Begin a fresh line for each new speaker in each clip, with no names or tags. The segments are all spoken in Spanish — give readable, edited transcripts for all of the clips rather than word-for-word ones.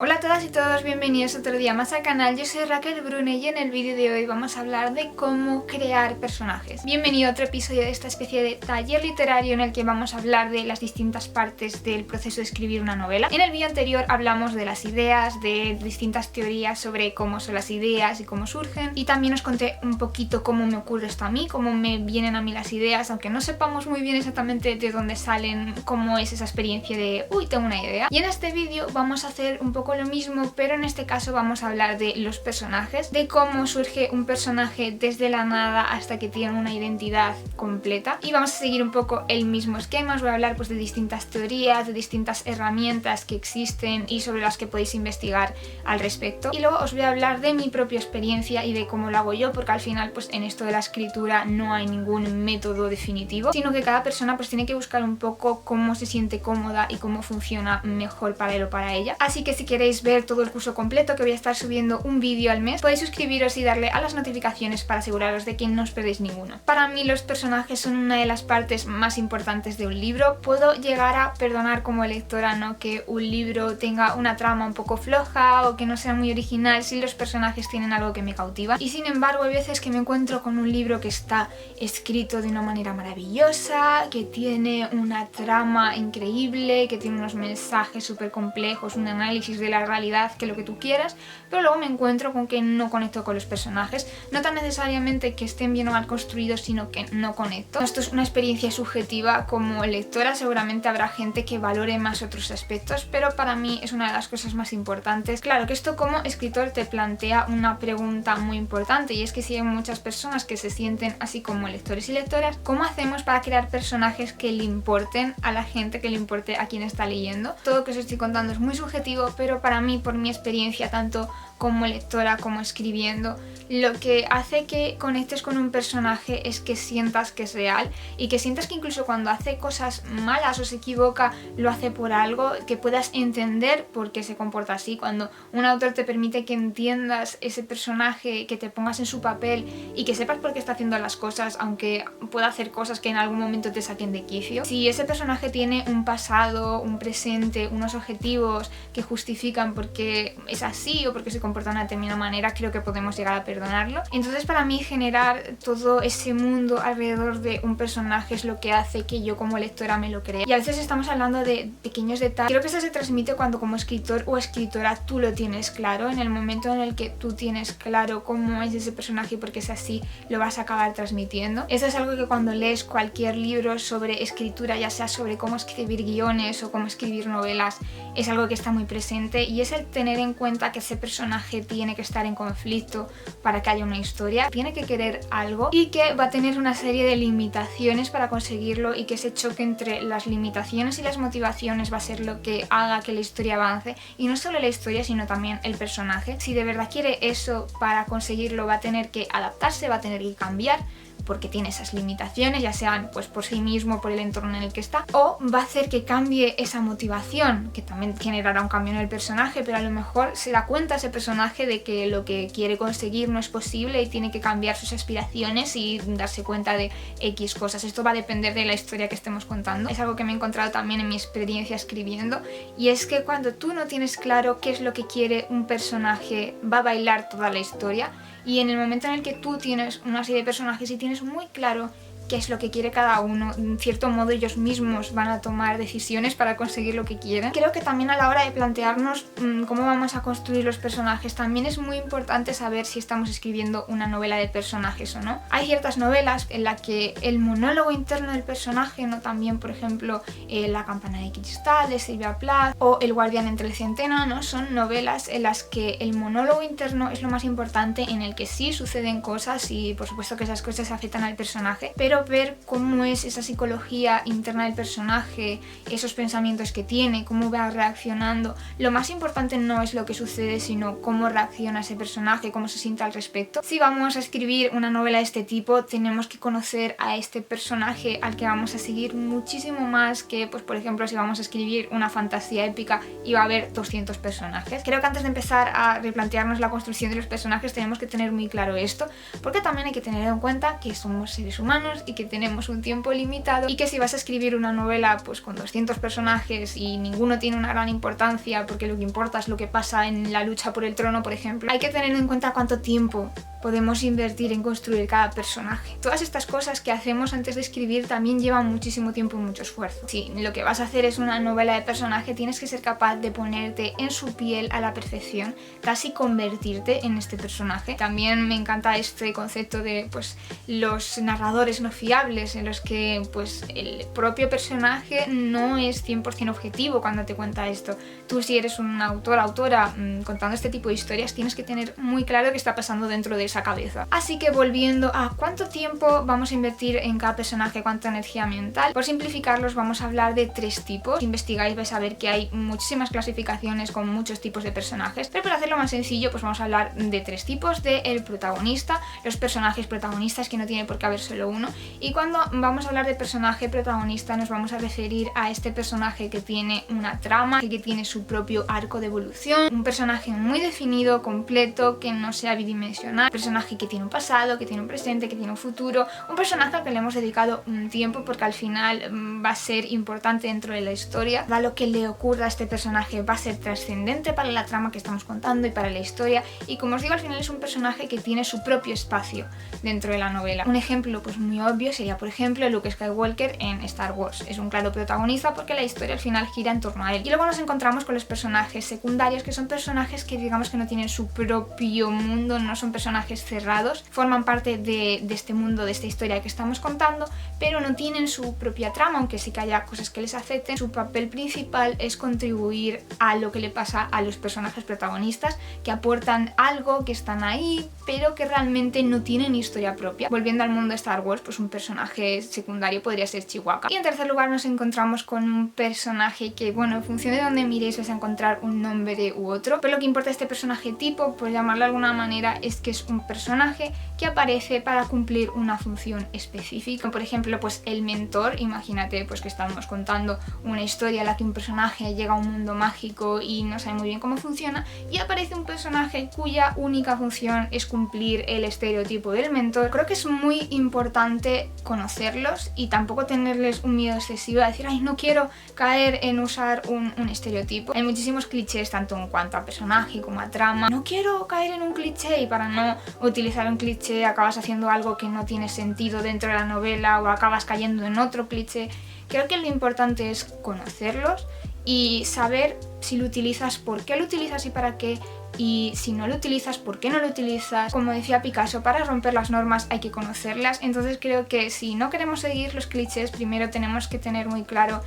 Hola a todas y todos, bienvenidos otro día más al canal. Yo soy Raquel Brune y en el vídeo de hoy vamos a hablar de cómo crear personajes. Bienvenido a otro episodio de esta especie de taller literario en el que vamos a hablar de las distintas partes del proceso de escribir una novela. En el vídeo anterior hablamos de las ideas, de distintas teorías sobre cómo son las ideas y cómo surgen, y también os conté un poquito cómo me ocurre esto a mí, cómo me vienen a mí las ideas, aunque no sepamos muy bien exactamente de dónde salen, cómo es esa experiencia de uy, tengo una idea. Y en este vídeo vamos a hacer un poco lo mismo, pero en este caso vamos a hablar de los personajes, de cómo surge un personaje desde la nada hasta que tiene una identidad completa, y vamos a seguir un poco el mismo esquema. Os voy a hablar pues de distintas teorías, de distintas herramientas que existen y sobre las que podéis investigar al respecto, y luego os voy a hablar de mi propia experiencia y de cómo lo hago yo, porque al final pues en esto de la escritura no hay ningún método definitivo, sino que cada persona pues tiene que buscar un poco cómo se siente cómoda y cómo funciona mejor para él o para ella. Así que si queréis ver todo el curso completo, que voy a estar subiendo un vídeo al mes, podéis suscribiros y darle a las notificaciones para aseguraros de que no os perdéis ninguno. Para mí los personajes son una de las partes más importantes de un libro. Puedo llegar a perdonar como lectora, ¿no?, que un libro tenga una trama un poco floja o que no sea muy original si los personajes tienen algo que me cautiva, y sin embargo hay veces que me encuentro con un libro que está escrito de una manera maravillosa, que tiene una trama increíble, que tiene unos mensajes súper complejos, un análisis de la realidad, que lo que tú quieras, pero luego me encuentro con que no conecto con los personajes, no tan necesariamente que estén bien o mal construidos, sino que no conecto. Esto es una experiencia subjetiva. Como lectora seguramente habrá gente que valore más otros aspectos, pero para mí es una de las cosas más importantes. Claro que esto como escritor te plantea una pregunta muy importante, y es que si hay muchas personas que se sienten así como lectores y lectoras, ¿cómo hacemos para crear personajes que le importen a la gente, que le importe a quien está leyendo? Todo lo que os estoy contando es muy subjetivo, pero para mí, por mi experiencia tanto como lectora como escribiendo, lo que hace que conectes con un personaje es que sientas que es real, y que sientas que incluso cuando hace cosas malas o se equivoca lo hace por algo, que puedas entender por qué se comporta así. Cuando un autor te permite que entiendas ese personaje, que te pongas en su papel y que sepas por qué está haciendo las cosas, aunque pueda hacer cosas que en algún momento te saquen de quicio. Si ese personaje tiene un pasado, un presente, unos objetivos que justifican porque es así o porque se comporta de una determinada manera, creo que podemos llegar a perdonarlo. Entonces para mí generar todo ese mundo alrededor de un personaje es lo que hace que yo como lectora me lo crea. Y a veces estamos hablando de pequeños detalles. Creo que esto se transmite cuando como escritor o escritora tú lo tienes claro. En el momento en el que tú tienes claro cómo es ese personaje y por qué es así, lo vas a acabar transmitiendo. Eso es algo que cuando lees cualquier libro sobre escritura, ya sea sobre cómo escribir guiones o cómo escribir novelas, es algo que está muy presente, y es el tener en cuenta que ese personaje tiene que estar en conflicto para que haya una historia, tiene que querer algo y que va a tener una serie de limitaciones para conseguirlo, y que ese choque entre las limitaciones y las motivaciones va a ser lo que haga que la historia avance, y no solo la historia sino también el personaje. Si de verdad quiere eso, para conseguirlo va a tener que adaptarse, va a tener que cambiar porque tiene esas limitaciones, ya sean pues por sí mismo, por el entorno en el que está, o va a hacer que cambie esa motivación, que también generará un cambio en el personaje, pero a lo mejor se da cuenta ese personaje de que lo que quiere conseguir no es posible y tiene que cambiar sus aspiraciones y darse cuenta de X cosas. Esto va a depender de la historia que estemos contando. Es algo que me he encontrado también en mi experiencia escribiendo, y es que cuando tú no tienes claro qué es lo que quiere un personaje, va a bailar toda la historia, y en el momento en el que tú tienes una serie de personajes y tienes muy claro qué es lo que quiere cada uno, en cierto modo ellos mismos van a tomar decisiones para conseguir lo que quieren. Creo que también a la hora de plantearnos cómo vamos a construir los personajes, también es muy importante saber si estamos escribiendo una novela de personajes o no. Hay ciertas novelas en las que el monólogo interno del personaje, ¿no? También, por ejemplo, La campana de cristal de Sylvia Plath o El guardián entre el centeno, ¿no? Son novelas en las que el monólogo interno es lo más importante, en el que sí suceden cosas y por supuesto que esas cosas afectan al personaje, pero ver cómo es esa psicología interna del personaje, esos pensamientos que tiene, cómo va reaccionando. Lo más importante no es lo que sucede, sino cómo reacciona ese personaje, cómo se siente al respecto. Si vamos a escribir una novela de este tipo, tenemos que conocer a este personaje al que vamos a seguir muchísimo más que, pues por ejemplo, si vamos a escribir una fantasía épica y va a haber 200 personajes. Creo que antes de empezar a replantearnos la construcción de los personajes tenemos que tener muy claro esto, porque también hay que tener en cuenta que somos seres humanos y que tenemos un tiempo limitado, y que si vas a escribir una novela pues con 200 personajes y ninguno tiene una gran importancia porque lo que importa es lo que pasa en la lucha por el trono, por ejemplo, hay que tener en cuenta cuánto tiempo podemos invertir en construir cada personaje. Todas estas cosas que hacemos antes de escribir también llevan muchísimo tiempo y mucho esfuerzo. Si lo que vas a hacer es una novela de personaje, tienes que ser capaz de ponerte en su piel a la perfección, casi convertirte en este personaje. También me encanta este concepto de pues los narradores no fiables, en los que pues el propio personaje no es 100% objetivo cuando te cuenta esto. Tú, si eres un autor, autora, contando este tipo de historias, tienes que tener muy claro qué está pasando dentro de esa cabeza. Así que volviendo a cuánto tiempo vamos a invertir en cada personaje, cuánta energía mental, por simplificarlos vamos a hablar de 3 tipos. Si investigáis vais a ver que hay muchísimas clasificaciones con muchos tipos de personajes, pero para hacerlo más sencillo pues vamos a hablar de 3 tipos: de el protagonista, los personajes protagonistas, que no tiene por qué haber solo uno, y cuando vamos a hablar de personaje protagonista nos vamos a referir a este personaje que tiene una trama, que tiene su propio arco de evolución, un personaje muy definido, completo, que no sea bidimensional, personaje que tiene un pasado, que tiene un presente, que tiene un futuro, un personaje al que le hemos dedicado un tiempo porque al final va a ser importante dentro de la historia, da lo que le ocurra a este personaje va a ser trascendente para la trama que estamos contando y para la historia, y como os digo, al final es un personaje que tiene su propio espacio dentro de la novela. Un ejemplo pues muy obvio sería por ejemplo Luke Skywalker en Star Wars. Es un claro protagonista porque la historia al final gira en torno a él. Y luego nos encontramos con los personajes secundarios, que son personajes que digamos que no tienen su propio mundo, no son personajes cerrados, forman parte de este mundo, de esta historia que estamos contando, pero no tienen su propia trama, aunque sí que haya cosas que les afecten. Su papel principal es contribuir a lo que le pasa a los personajes protagonistas, que aportan algo, que están ahí, pero que realmente no tienen historia propia. Volviendo al mundo de Star Wars, pues un personaje secundario podría ser Chewbacca. Y en tercer lugar nos encontramos con un personaje que, bueno, en función de donde miréis vais a encontrar un nombre u otro, pero lo que importa de este personaje tipo, por llamarlo de alguna manera, es que es un personaje que aparece para cumplir una función específica. Por ejemplo, pues el mentor. Imagínate pues que estamos contando una historia en la que un personaje llega a un mundo mágico y no sabe muy bien cómo funciona, y aparece un personaje cuya única función es cumplir el estereotipo del mentor. Creo que es muy importante conocerlos y tampoco tenerles un miedo excesivo a decir, ay, no quiero caer en usar un estereotipo. Hay muchísimos clichés tanto en cuanto a personaje como a trama. No quiero caer en un cliché, y para no utilizar un cliché acabas haciendo algo que no tiene sentido dentro de la novela o acabas cayendo en otro cliché. Creo que lo importante es conocerlos y saber si lo utilizas, por qué lo utilizas y para qué, y si no lo utilizas, por qué no lo utilizas. Como decía Picasso, para romper las normas hay que conocerlas. Entonces creo que si no queremos seguir los clichés, primero tenemos que tener muy claro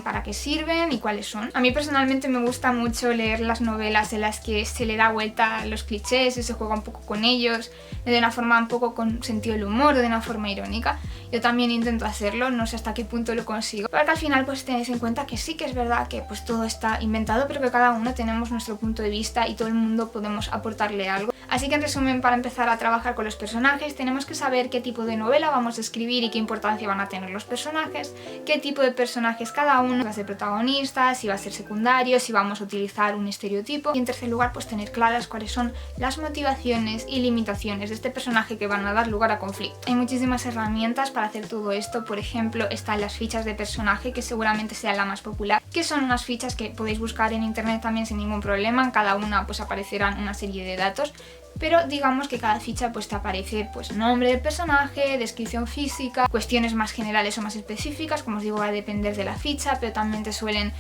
para qué sirven y cuáles son. A mí personalmente me gusta mucho leer las novelas en las que se le da vuelta a los clichés y se juega un poco con ellos, de una forma un poco con sentido del humor, de una forma irónica. Yo también intento hacerlo, no sé hasta qué punto lo consigo, para que al final pues tenéis en cuenta que sí que es verdad que pues todo está inventado, pero que cada uno tenemos nuestro punto de vista y todo el mundo podemos aportarle algo. Así que en resumen, para empezar a trabajar con los personajes tenemos que saber qué tipo de novela vamos a escribir y qué importancia van a tener los personajes, qué tipo de personajes cada uno, si va a ser protagonista, si va a ser secundario, si vamos a utilizar un estereotipo, y en tercer lugar pues tener claras cuáles son las motivaciones y limitaciones de este personaje que van a dar lugar a conflicto. Hay muchísimas herramientas para hacer todo esto. Por ejemplo, están las fichas de personaje, que seguramente sea la más popular, que son unas fichas que podéis buscar en internet también sin ningún problema. En cada una pues aparecerán una serie de datos, pero digamos que cada ficha pues te aparece pues nombre del personaje, descripción física, cuestiones más generales o más específicas, como os digo va a depender de la ficha, pero también te suelen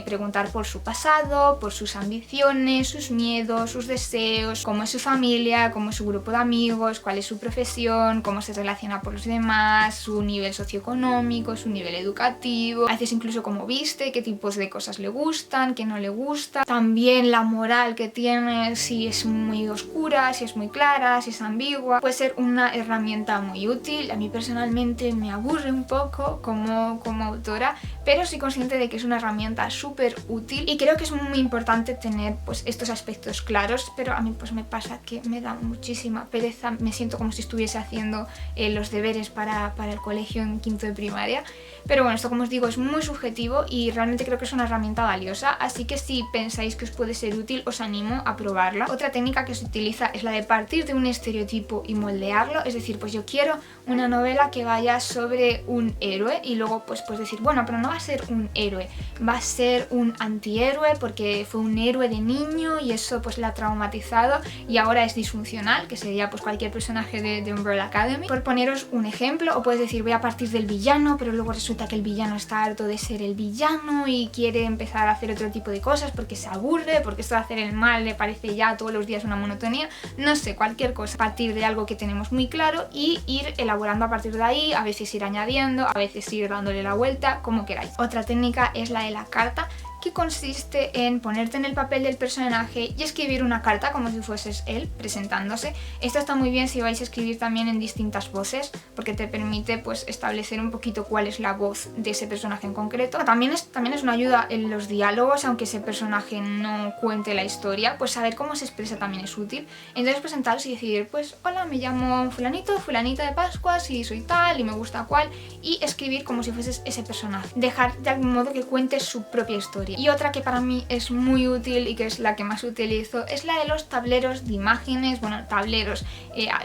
preguntar por su pasado, por sus ambiciones, sus miedos, sus deseos, cómo es su familia, cómo es su grupo de amigos, cuál es su profesión, cómo se relaciona con los demás, su nivel socioeconómico, su nivel educativo, a veces incluso cómo viste, qué tipos de cosas le gustan, qué no le gusta, también la moral que tiene, si es muy oscura, si es muy clara, si es ambigua. Puede ser una herramienta muy útil. A mí personalmente me aburre un poco como autora, pero soy consciente de que es una herramienta súper útil y creo que es muy importante tener pues estos aspectos claros, pero a mí pues me pasa que me da muchísima pereza, me siento como si estuviese haciendo los deberes para el colegio en quinto de primaria. Pero bueno, esto como os digo es muy subjetivo y realmente creo que es una herramienta valiosa, así que si pensáis que os puede ser útil os animo a probarla. Otra técnica que se utiliza es la de partir de un estereotipo y moldearlo, es decir, pues yo quiero una novela que vaya sobre un héroe y luego pues decir, bueno, pero no va a ser un héroe, va a ser un antihéroe porque fue un héroe de niño y eso pues la ha traumatizado y ahora es disfuncional, que sería pues cualquier personaje de Umbrella Academy. Por poneros un ejemplo, o puedes decir voy a partir del villano, pero luego resulta que el villano está harto de ser el villano y quiere empezar a hacer otro tipo de cosas porque se aburre, porque esto de hacer el mal le parece ya todos los días una monotonía, no sé, cualquier cosa. Partir de algo que tenemos muy claro y ir elaborando a partir de ahí, a veces ir añadiendo, a veces ir dándole la vuelta, como queráis. Otra técnica es la de la carta, que consiste en ponerte en el papel del personaje y escribir una carta como si fueses él presentándose. Esto está muy bien si vais a escribir también en distintas voces, porque te permite pues establecer un poquito cuál es la voz de ese personaje en concreto. También es una ayuda en los diálogos, aunque ese personaje no cuente la historia, pues saber cómo se expresa también es útil. Entonces presentaros y decir, pues hola, me llamo fulanito, fulanita de Pascuas y soy tal y me gusta cual, y escribir como si fueses ese personaje. Dejar de algún modo que cuente su propia historia. Y otra que para mí es muy útil y que es la que más utilizo es la de los tableros de imágenes, bueno, tableros,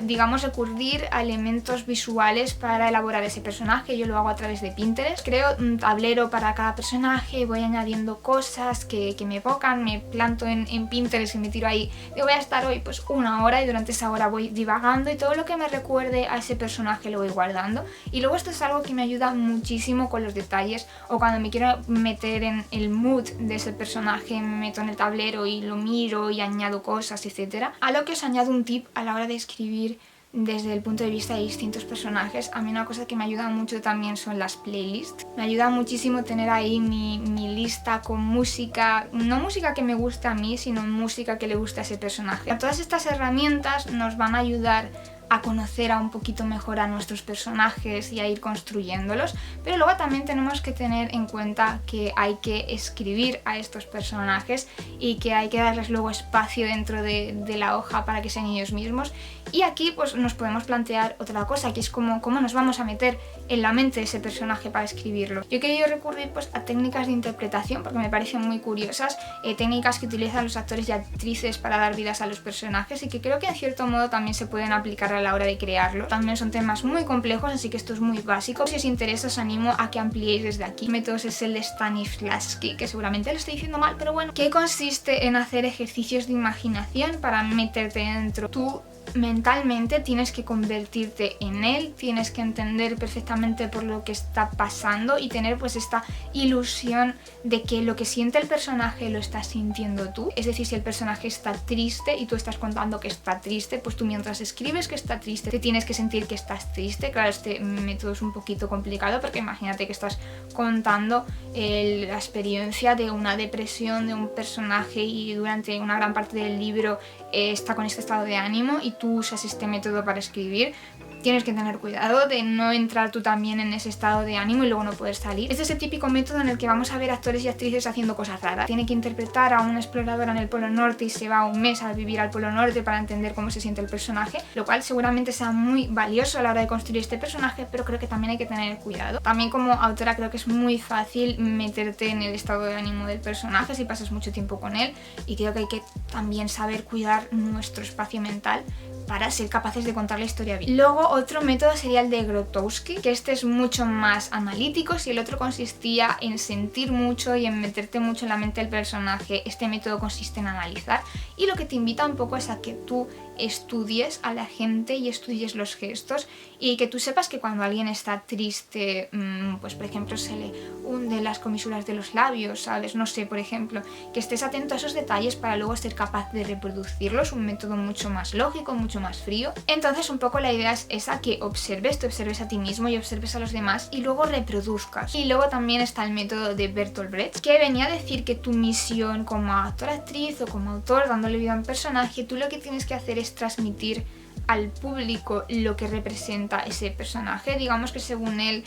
digamos recurrir a elementos visuales para elaborar ese personaje. Yo lo hago a través de Pinterest, creo un tablero para cada personaje, voy añadiendo cosas que me evocan, me planto en Pinterest y me tiro ahí, voy a estar hoy pues una hora y durante esa hora voy divagando y todo lo que me recuerde a ese personaje lo voy guardando. Y luego esto es algo que me ayuda muchísimo con los detalles, o cuando me quiero meter en el mood de ese personaje me meto en el tablero y lo miro y añado cosas, etc. A lo que os añado un tip a la hora de escribir desde el punto de vista de distintos personajes. A mí una cosa que me ayuda mucho también son las playlists. Me ayuda muchísimo tener ahí mi lista con música, no música que me gusta a mí, sino música que le gusta a ese personaje. Todas estas herramientas nos van a ayudar a conocer un poquito mejor a nuestros personajes y a ir construyéndolos, pero luego también tenemos que tener en cuenta que hay que escribir a estos personajes y que hay que darles luego espacio dentro de la hoja para que sean ellos mismos. Y aquí pues nos podemos plantear otra cosa, que es cómo nos vamos a meter en la mente de ese personaje para escribirlo. Yo he querido recurrir pues a técnicas de interpretación porque me parecen muy curiosas, técnicas que utilizan los actores y actrices para dar vidas a los personajes y que creo que en cierto modo también se pueden aplicar a la hora de crearlo. También son temas muy complejos, así que esto es muy básico. Si os interesa os animo a que ampliéis desde aquí. El método es el de Stanislavski, que seguramente lo estoy diciendo mal, pero bueno, que consiste en hacer ejercicios de imaginación para meterte dentro. Tú mentalmente tienes que convertirte en él, tienes que entender perfectamente por lo que está pasando y tener pues esta ilusión de que lo que siente el personaje lo estás sintiendo tú. Es decir, si el personaje está triste y tú estás contando que está triste, pues tú mientras escribes que está triste te tienes que sentir que estás triste. Claro, este método es un poquito complicado porque imagínate que estás contando la experiencia de una depresión de un personaje y durante una gran parte del libro está con este estado de ánimo y tú usas este método para escribir. Tienes que tener cuidado de no entrar tú también en ese estado de ánimo y luego no poder salir. Este es el típico método en el que vamos a ver actores y actrices haciendo cosas raras. Tiene que interpretar a una exploradora en el Polo Norte y se va un mes a vivir al Polo Norte para entender cómo se siente el personaje, lo cual seguramente sea muy valioso a la hora de construir este personaje, pero creo que también hay que tener cuidado. También como autora creo que es muy fácil meterte en el estado de ánimo del personaje si pasas mucho tiempo con él, y creo que hay que también saber cuidar nuestro espacio mental para ser capaces de contar la historia bien. Luego otro método sería el de Grotowski, que este es mucho más analítico. Si el otro consistía en sentir mucho y en meterte mucho en la mente del personaje, este método consiste en analizar, y lo que te invita un poco es a que tú estudies a la gente y estudies los gestos y que tú sepas que cuando alguien está triste, pues por ejemplo se le hunde las comisuras de los labios, ¿sabes? No sé, por ejemplo, que estés atento a esos detalles para luego ser capaz de reproducirlos, un método mucho más lógico, mucho más frío. Entonces un poco la idea es esa, que observes, te observes a ti mismo y observes a los demás y luego reproduzcas. Y luego también está el método de Bertolt Brecht, que venía a decir que tu misión como actor, actriz o como autor, dándole vida a un personaje, tú lo que tienes que hacer es transmitir al público lo que representa ese personaje. Digamos que según él,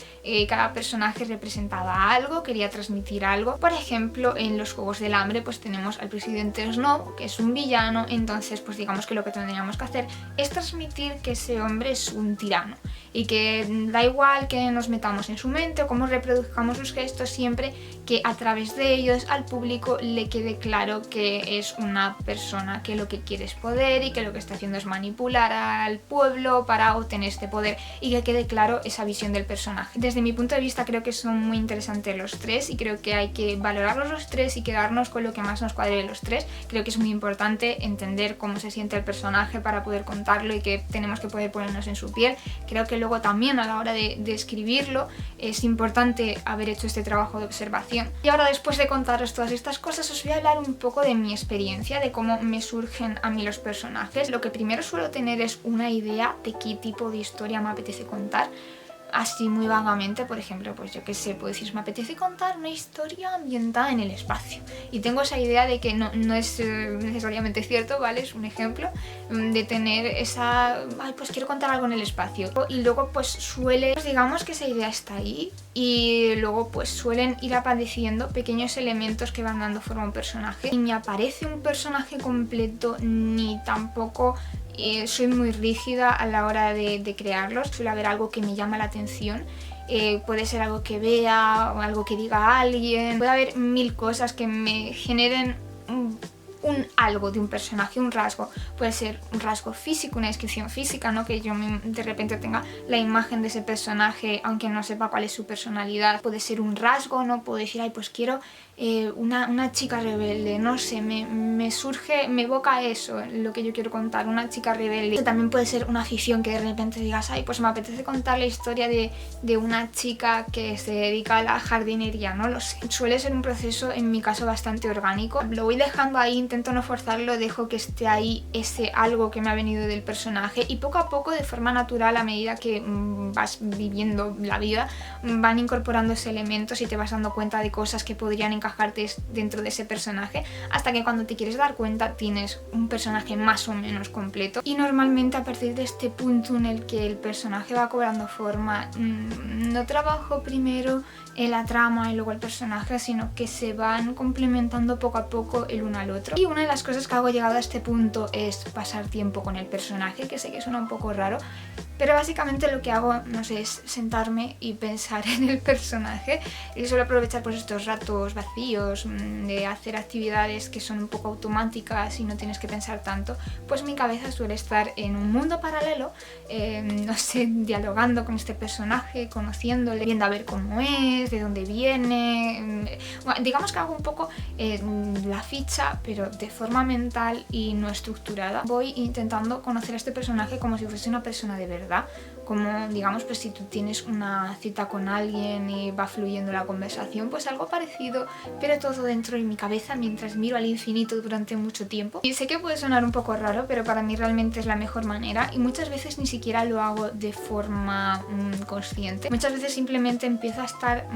cada personaje representaba algo, quería transmitir algo. Por ejemplo, en los Juegos del Hambre pues tenemos al presidente Snow, que es un villano, entonces pues digamos que lo que tendríamos que hacer es transmitir que ese hombre es un tirano y que da igual que nos metamos en su mente o cómo reproduzcamos sus gestos, siempre que a través de ellos al público le quede claro que es una persona que lo que quiere es poder y que lo que está haciendo es manipular al pueblo para obtener este poder, y que quede claro esa visión del personaje. Desde mi punto de vista creo que son muy interesantes los tres y creo que hay que valorarlos los tres y quedarnos con lo que más nos cuadre de los tres. Creo que es muy importante entender cómo se siente el personaje para poder contarlo y que tenemos que poder ponernos en su piel. Creo que luego también a la hora de escribirlo es importante haber hecho este trabajo de observación. Y ahora, después de contaros todas estas cosas, os voy a hablar un poco de mi experiencia, de cómo me surgen a mí los personajes. Lo que primero suelo tener es una idea de qué tipo de historia me apetece contar, así muy vagamente. Por ejemplo, pues yo qué sé, puedo decir, me apetece contar una historia ambientada en el espacio, y tengo esa idea de que no es necesariamente cierto, ¿vale? Es un ejemplo de tener esa, ay, pues quiero contar algo en el espacio, y luego pues pues digamos que esa idea está ahí, y luego pues suelen ir apareciendo pequeños elementos que van dando forma a un personaje. Ni me aparece un personaje completo, ni tampoco soy muy rígida a la hora de crearlos. Suele haber algo que me llama la atención, puede ser algo que vea o algo que diga alguien, puede haber mil cosas que me generen un algo de un personaje, un rasgo. Puede ser un rasgo físico, una descripción física, ¿no? Que yo de repente tenga la imagen de ese personaje aunque no sepa cuál es su personalidad. Puede ser un rasgo, ¿no? Puedo decir, ay, pues quiero una chica rebelde, no sé, me surge, me evoca eso, lo que yo quiero contar, una chica rebelde. También puede ser una afición, que de repente digas, ay, pues me apetece contar la historia de una chica que se dedica a la jardinería, no lo sé. Suele ser un proceso, en mi caso, bastante orgánico. Lo voy dejando ahí, intento no forzarlo, dejo que esté ahí ese algo que me ha venido del personaje, y poco a poco, de forma natural, a medida que vas viviendo la vida, van incorporándose elementos y te vas dando cuenta de cosas que podrían encajarte dentro de ese personaje, hasta que cuando te quieres dar cuenta tienes un personaje más o menos completo. Y normalmente a partir de este punto en el que el personaje va cobrando forma, no trabajo primero en la trama y luego el personaje, sino que se van complementando poco a poco el uno al otro. Y una de las cosas que hago llegado a este punto es pasar tiempo con el personaje, que sé que suena un poco raro, pero básicamente lo que hago, no sé, es sentarme y pensar en el personaje, y suelo aprovechar pues estos ratos vacíos de hacer actividades que son un poco automáticas y no tienes que pensar tanto. Pues mi cabeza suele estar en un mundo paralelo, no sé, dialogando con este personaje, conociéndole, viendo a ver cómo es, de dónde viene. Bueno, digamos que hago un poco la ficha, pero de forma mental y no estructurada. Voy intentando conocer a este personaje como si fuese una persona de verdad, como digamos, pues si tú tienes una cita con alguien y va fluyendo la conversación, pues algo parecido, pero todo dentro de mi cabeza mientras miro al infinito durante mucho tiempo. Y sé que puede sonar un poco raro, pero para mí realmente es la mejor manera, y muchas veces ni siquiera lo hago de forma consciente. Muchas veces simplemente empiezo a estar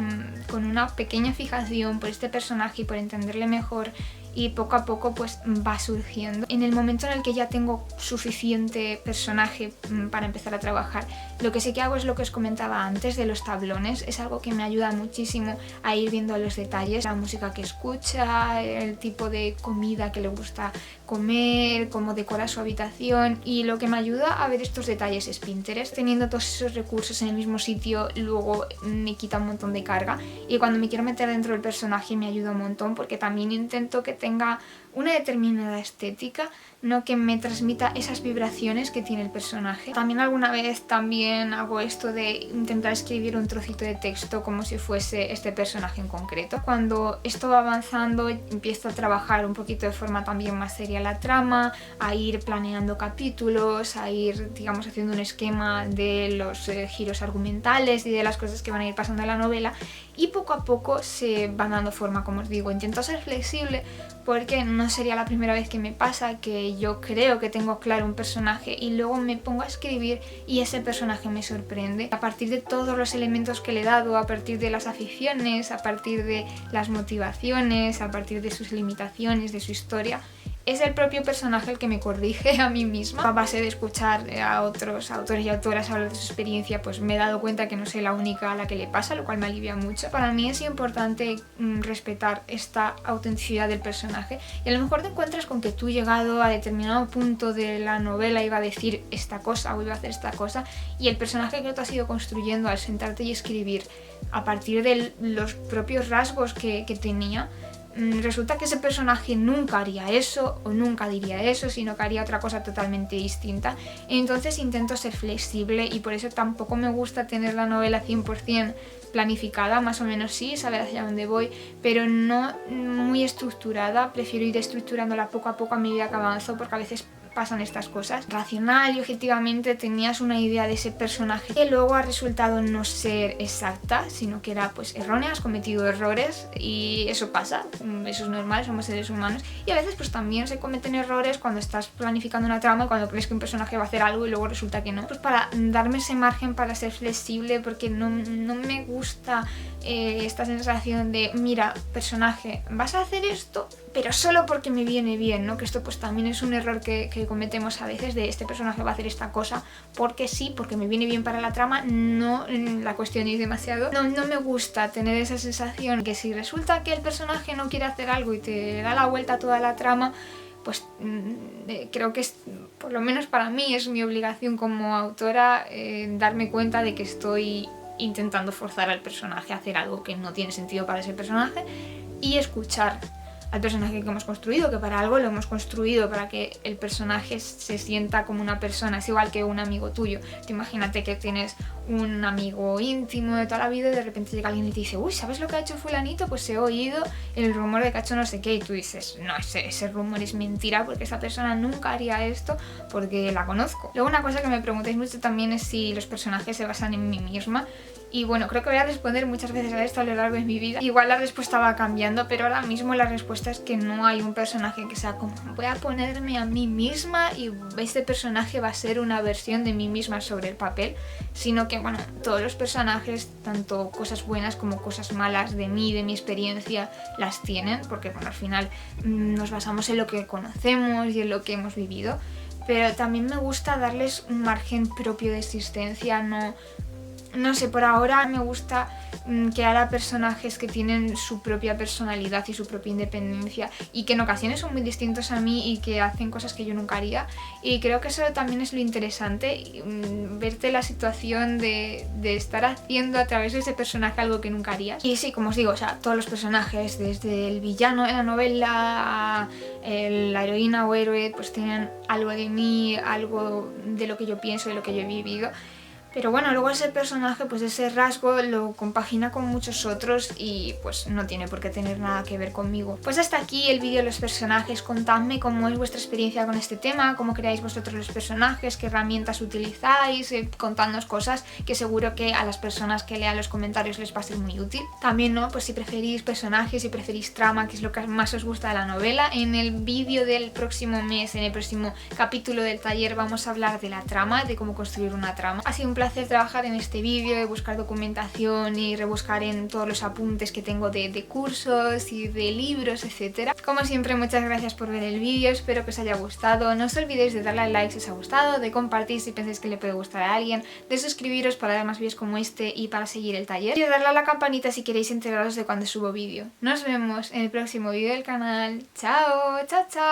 con una pequeña fijación por este personaje y por entenderle mejor, y poco a poco pues va surgiendo. En el momento en el que ya tengo suficiente personaje para empezar a trabajar, lo que sí que hago es lo que os comentaba antes de los tablones. Es algo que me ayuda muchísimo a ir viendo los detalles, la música que escucha, el tipo de comida que le gusta comer, cómo decora su habitación, y lo que me ayuda a ver estos detalles es Pinterest. Teniendo todos esos recursos en el mismo sitio, luego me quita un montón de carga, y cuando me quiero meter dentro del personaje me ayuda un montón, porque también intento que tenga una determinada estética, no que me transmita esas vibraciones que tiene el personaje. También alguna vez también hago esto de intentar escribir un trocito de texto como si fuese este personaje en concreto. Cuando esto va avanzando, empiezo a trabajar un poquito de forma también más seria la trama, a ir planeando capítulos, a ir, digamos, haciendo un esquema de los giros argumentales y de las cosas que van a ir pasando en la novela, y poco a poco se van dando forma. Como os digo, intento ser flexible, porque no sería la primera vez que me pasa que yo creo que tengo claro un personaje y luego me pongo a escribir y ese personaje me sorprende. A partir de todos los elementos que le he dado, a partir de las aficiones, a partir de las motivaciones, a partir de sus limitaciones, de su historia, es el propio personaje el que me corrige a mí misma. A base de escuchar a otros autores y autoras hablar de su experiencia, pues me he dado cuenta que no soy la única a la que le pasa, lo cual me alivia mucho. Para mí es importante respetar esta autenticidad del personaje, y a lo mejor te encuentras con que tú, llegado a determinado punto de la novela, iba a decir esta cosa o iba a hacer esta cosa, y el personaje que tú has ido construyendo al sentarte y escribir a partir de los propios rasgos que tenía, resulta que ese personaje nunca haría eso o nunca diría eso, sino que haría otra cosa totalmente distinta. Entonces intento ser flexible, y por eso tampoco me gusta tener la novela 100% planificada, más o menos sí, saber hacia dónde voy, pero no muy estructurada. Prefiero ir estructurándola poco a poco a medida que avanzo, porque a veces pasan estas cosas. Racional y objetivamente tenías una idea de ese personaje que luego ha resultado no ser exacta, sino que era pues errónea, has cometido errores, y eso pasa, eso es normal, somos seres humanos, y a veces pues también se cometen errores cuando estás planificando una trama y cuando crees que un personaje va a hacer algo y luego resulta que no. Pues para darme ese margen para ser flexible, porque no me gusta esta sensación de, mira, personaje, vas a hacer esto, pero solo porque me viene bien, ¿no? Que esto pues también es un error que cometemos a veces, de este personaje va a hacer esta cosa porque sí, porque me viene bien para la trama, no la cuestionéis demasiado. No me gusta tener esa sensación que si resulta que el personaje no quiere hacer algo y te da la vuelta a toda la trama, pues creo que por lo menos para mí es mi obligación como autora darme cuenta de que estoy intentando forzar al personaje a hacer algo que no tiene sentido para ese personaje, y escuchar al personaje que hemos construido, que para algo lo hemos construido, para que el personaje se sienta como una persona. Es igual que un amigo tuyo. Te imagínate que tienes un amigo íntimo de toda la vida y de repente llega alguien y te dice, uy, ¿sabes lo que ha hecho fulanito? Pues he oído el rumor de que ha hecho no sé qué, y tú dices, no, ese rumor es mentira, porque esa persona nunca haría esto porque la conozco. Luego, una cosa que me preguntáis mucho también es si los personajes se basan en mí misma. Y bueno, creo que voy a responder muchas veces a esto a lo largo de mi vida. Igual la respuesta va cambiando, pero ahora mismo la respuesta es que no hay un personaje que sea como, voy a ponerme a mí misma y este personaje va a ser una versión de mí misma sobre el papel, sino que, bueno, todos los personajes, tanto cosas buenas como cosas malas de mí, de mi experiencia, las tienen, porque bueno, al final nos basamos en lo que conocemos y en lo que hemos vivido, pero también me gusta darles un margen propio de existencia. No sé, por ahora me gusta crear a personajes que tienen su propia personalidad y su propia independencia, y que en ocasiones son muy distintos a mí y que hacen cosas que yo nunca haría, y creo que eso también es lo interesante, verte la situación de estar haciendo a través de ese personaje algo que nunca harías. Y sí, como os digo, o sea, todos los personajes, desde el villano de la novela a la heroína o héroe, pues tienen algo de mí, algo de lo que yo pienso, de lo que yo he vivido. Pero bueno, luego ese personaje, pues ese rasgo lo compagina con muchos otros y pues no tiene por qué tener nada que ver conmigo. Pues hasta aquí el vídeo de los personajes. Contadme cómo es vuestra experiencia con este tema, cómo creáis vosotros los personajes, qué herramientas utilizáis, contadnos cosas que seguro que a las personas que lean los comentarios les va a ser muy útil. También, ¿no? Pues si preferís personajes, si preferís trama, qué es lo que más os gusta de la novela. En el vídeo del próximo mes, en el próximo capítulo del taller, vamos a hablar de la trama, de cómo construir una trama. Ha sido un placer trabajar en este vídeo, de buscar documentación y rebuscar en todos los apuntes que tengo de cursos y de libros, etcétera. Como siempre, muchas gracias por ver el vídeo, espero que os haya gustado. No os olvidéis de darle al like si os ha gustado, de compartir si pensáis que le puede gustar a alguien, de suscribiros para ver más vídeos como este y para seguir el taller, y de darle a la campanita si queréis enteraros de cuando subo vídeo. Nos vemos en el próximo vídeo del canal. ¡Chao! ¡Chao, chao!